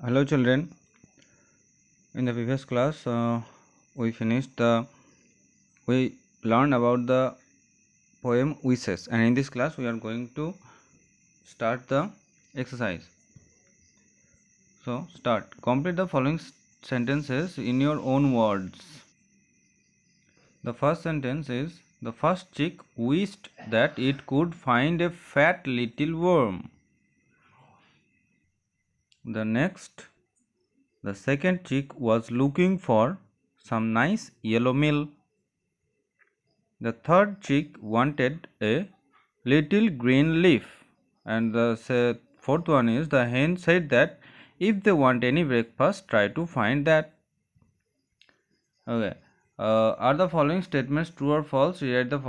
Hello children. In the previous class we learned about the poem Wishes, and in this class we are going to start the exercise. So start. Complete the following sentences in your own words. The first sentence is, the first chick wished that it could find a fat little worm. The second chick was looking for some nice yellow meal. The third chick wanted a little green leaf. And the fourth one is, the hen said that if they want any breakfast, try to find that. Okay. Are the following statements true or false? Rewrite the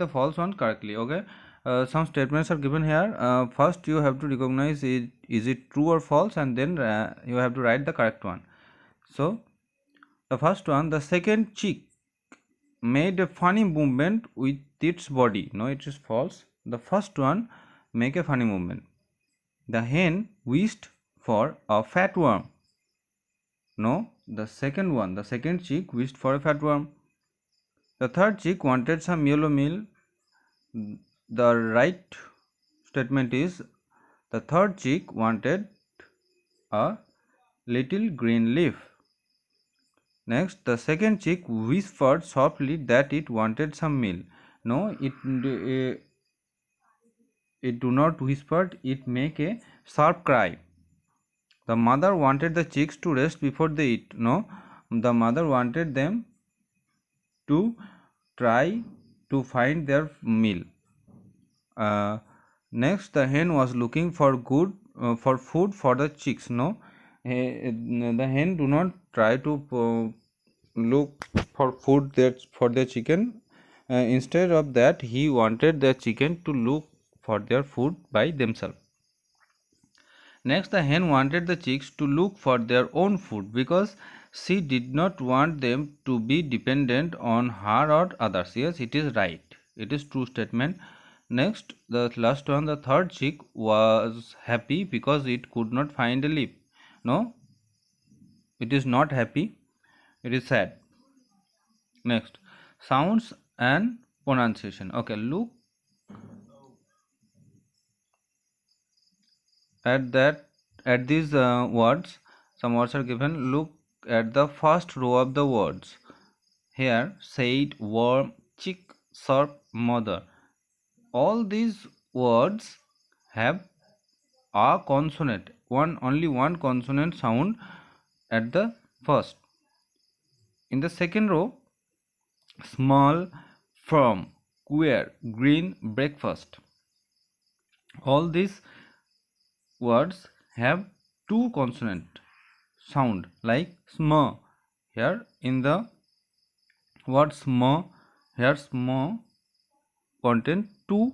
false one correctly. Okay. Some statements are given here. First, you have to recognize is it true or false, and then you have to write the correct one. So, the first one, the second chick made a funny movement with its body. No, it is false. The first one, make a funny movement. The hen wished for a fat worm. No, the second chick wished for a fat worm. The third chick wanted some yellow meal. The right statement is, the third chick wanted a little green leaf. Next, the second chick whispered softly that it wanted some meal. No, it do not whisper, it make a sharp cry. The mother wanted the chicks to rest before they eat. No, the mother wanted them to try to find their meal. Next, the hen was looking for food for the chicks. No, the hen do not try to look for food for their chicken. Instead of that, he wanted the chicken to look for their food by themselves. Next, the hen wanted the chicks to look for their own food because she did not want them to be dependent on her or others. Yes, it is right. It is true statement. Next, the last one, the third chick was happy because it could not find a leaf. No, it is not happy. It is sad. Next, sounds and pronunciation. Okay, look at these words. Some words are given. Look at the first row of the words. Here, said, worm, chick, sharp, mother. All these words have a consonant. Only one consonant sound at the first. In the second row, small, firm, queer, green, breakfast. All these words have two consonant sound like sm. Here in the word sm, here sm contain two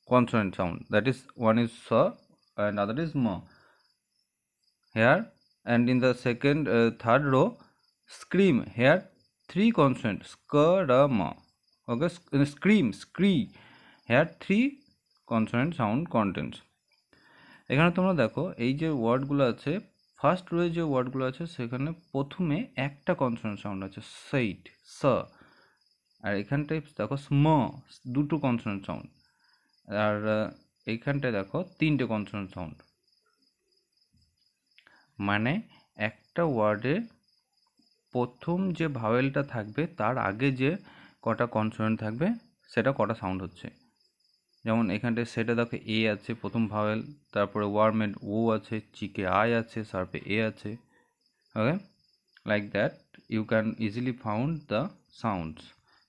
consonant sound, that is one is s and other is m. Here and in the third row, scream, here three consonant sk, r, m. Okay, scream, scree, here three consonant sound contains. এখানে তোমরা দেখো এই যে ওয়ার্ডগুলো আছে, first রোয়ে যে ওয়ার্ডগুলো আছে সেখানে প্রথমে একটা কনসোনেন্ট সাউন্ড আছে সেইট স, আর এখানটায় দেখো স্ম দুটো কনসোনেন্ট সাউন্ড, আর এইখানটায় দেখো তিনটে কনসোনেন্ট সাউন্ড। মানে একটা ওয়ার্ডে প্রথম যে ভাওয়েলটা থাকবে তার আগে যে কটা কনসোনেন্ট থাকবে সেটা কটা সাউন্ড হচ্ছে। যেমন এখানটায় সেটা দেখো এ আছে প্রথম ভাওয়েল, তারপরে ওয়ার্মের ও আছে, চিকে আই আছে, সার্পে এ আছে। ওকে, like that you can easily found the sounds.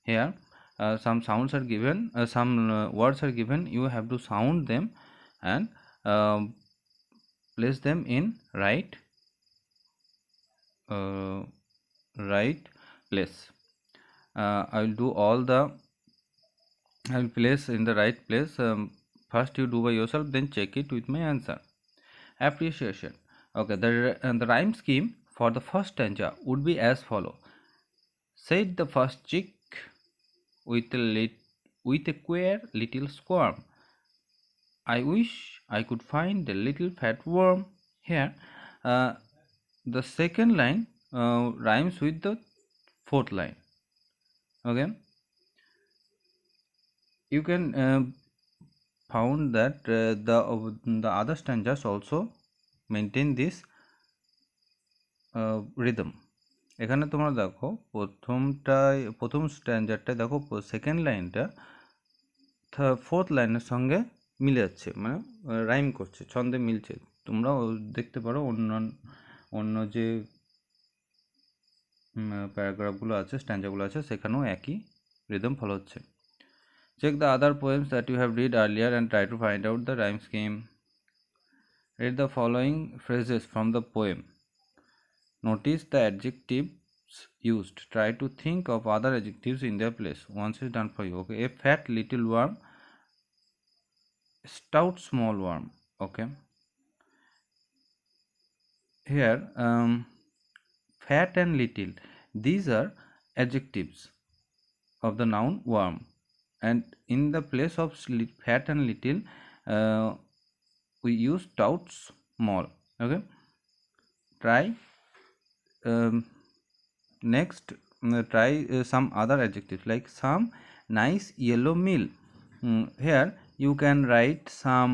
Here some sounds are given, some words are given, you have to sound them and place them in right place. I will do all the I will place in the right place. First you do by yourself, then check it with my answer. Appreciation. Okay, the rhyme scheme for the first stanza would be as follow. Said the first chick with a queer little squirm, I wish I could find a little fat worm. Here, the second line rhymes with the fourth line. Okay, you can found that the other stanzas also maintain this rhythm. এখানে তোমরা দেখো প্রথম স্ট্যান্ডারটা দেখো, second লাইনটা fourth লাইনের সঙ্গে মিলে যাচ্ছে, মানে রাইম করছে, ছন্দে মিলছে। তোমরাও দেখতে পারো অন্য যে প্যারাগ্রাফগুলো আছে, স্ট্যান্ডারগুলো আছে, সেখানেও একই রিদম ফলো হচ্ছে। Check the other poems that you have read earlier and try to find out the rhyme scheme. Read the following phrases from the poem. Notice the adjectives used. Try to think of other adjectives in their place. Once is done for you. Okay, a fat little worm, stout small worm. Okay, here fat and little, these are adjectives of the noun worm, and in the place of fat and little we use stout small. Okay, try next try some other adjectives like some nice yellow meal. Here you can write some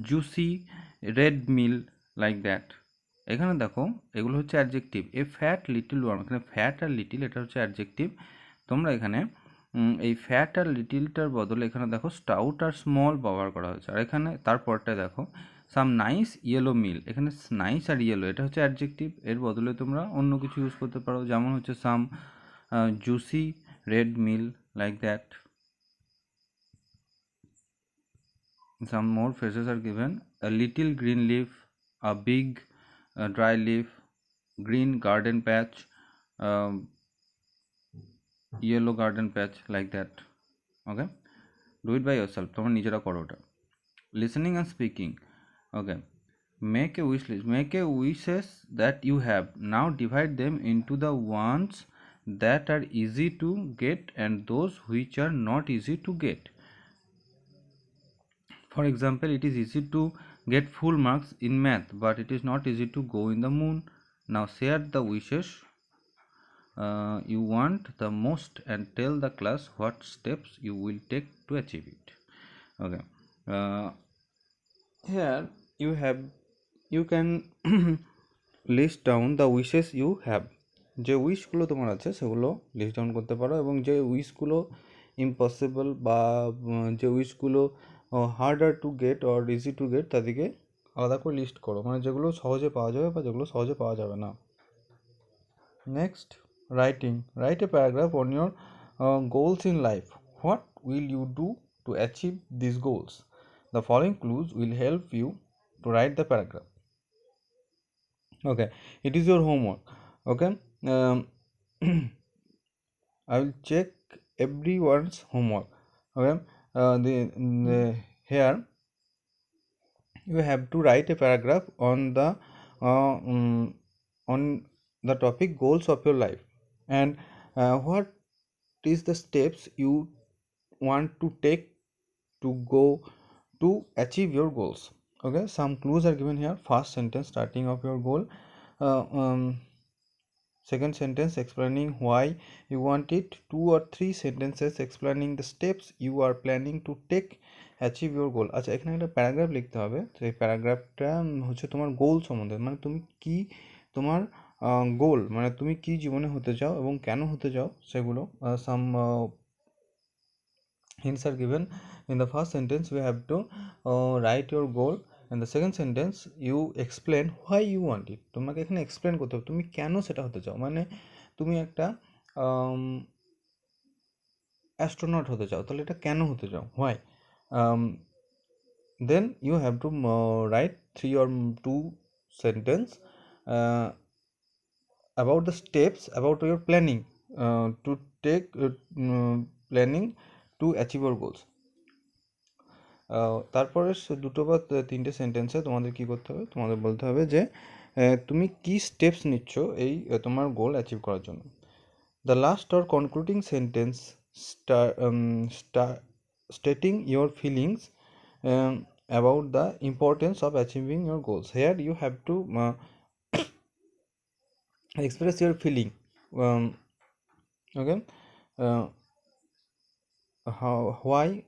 juicy red meal like that. এখানে দেখো এগুলো হচ্ছে adjective. এ fat little worm, এখানে fat আর little এটা হচ্ছে adjective. তোমরা এখানে এই ফ্যাট আর লিটিলটার বদলে এখানে দেখো স্টাউট আর স্মল ব্যবহার করা হয়েছে। আর এখানে তারপরটা দেখো সাম নাইস ইয়েলো মিল, এখানে নাইস আর ইয়েলো এটা হচ্ছে অ্যাডজেক্টিভ, এর বদলে তোমরা অন্য কিছু ইউজ করতে পারো, যেমন হচ্ছে some juicy red meal like that. Some more phrases are given: a little green leaf, a big dry leaf, green garden patch, yellow garden patch, like that. Okay, do it by yourself, তোমরা নিজেরা করো ওটা। Listening and speaking. Okay, make a wish list, make a wishes that you have, now divide them into the ones that are easy to get and those which are not easy to get. For example, it is easy to get full marks in math, but it is not easy to go in the moon. Now share the wishes you want the most and tell the class what steps you will take to achieve it. Okay, here you can list down the wishes you have. যে উইশগুলো তোমার আছে সেগুলো list down করতে পারো, এবং যে উইশগুলো impossible বা যে উইশগুলো harder to get or easy to get তাদেরকে আলাদা করে লিস্ট করো, মানে যেগুলো সহজে পাওয়া যাবে বা যেগুলো সহজে পাওয়া যাবে না। Next, writing. Write a paragraph on your goals in life. What will you do to achieve this goals? The following clues will help you to write the paragraph. Okay, it is your homework. Okay, I will check everyone's homework. Okay, here you have to write a paragraph on the topic goals of your life, and what is the steps you want to take to go to achieve your goals. Okay, some clues are given here. First sentence starting of your goal, second sentence explaining why you want it, 2 or 3 sentences explaining the steps you are planning to take achieve your goal. আচ্ছা, এখানে একটা paragraph লিখতে হবে। তো এই প্যারাগ্রাফটা হচ্ছে তোমার গোল সম্বন্ধে, মানে তুমি কি তোমার গোল, মানে তুমি কি জীবনে হতে চাও এবং কেন হতে চাও সেগুলো। সাম hints are given. In the first sentence you have to write your goal, and the second sentence you explain why you want it. তোমাকে এখানে এক্সপ্লেন করতে হবে তুমি কেন সেটা হতে চাও, মানে তুমি একটা অ্যাস্ট্রোনট হতে চাও, তাহলে এটা কেন হতে চাও, why. then you have to write 3 or 2 sentence about the steps about your planning to take planning to achieve your goals. তারপরে দুটো বা তিনটে সেন্টেন্সে তোমাদের কী করতে হবে, তোমাদের বলতে হবে যে তুমি কী স্টেপস নিচ্ছ এই তোমার গোল অ্যাচিভ করার জন্য। The last or concluding sentence stating your feelings about the importance of achieving your goals. Here you have to express your feeling. Okay. uh, how why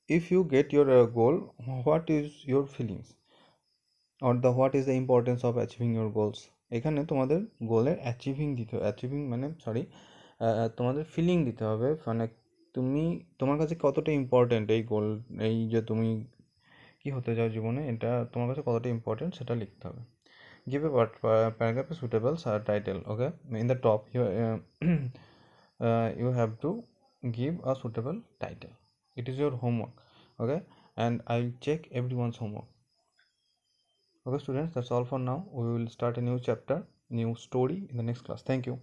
if you get your goal, what is your feelings, or the what is the importance of achieving your goals? এখানে তোমাদের গোলের achieving মানে sorry তোমাদের feeling দিতে হবে, মানে তুমি তোমার কাছে কতটা ইম্পর্টেন্ট এই গোল, এই যে তুমি কি হতে চাও জীবনে, এটা তোমার কাছে কতটা ইম্পর্টেন্ট সেটা লিখতে হবে। Give a paragraph a suitable title. Okay, in the top you you have to give a suitable title. It is your homework. Okay, and I'll check everyone's homework. Okay students, that's all for now. We will start a new chapter, new story in the next class. Thank you.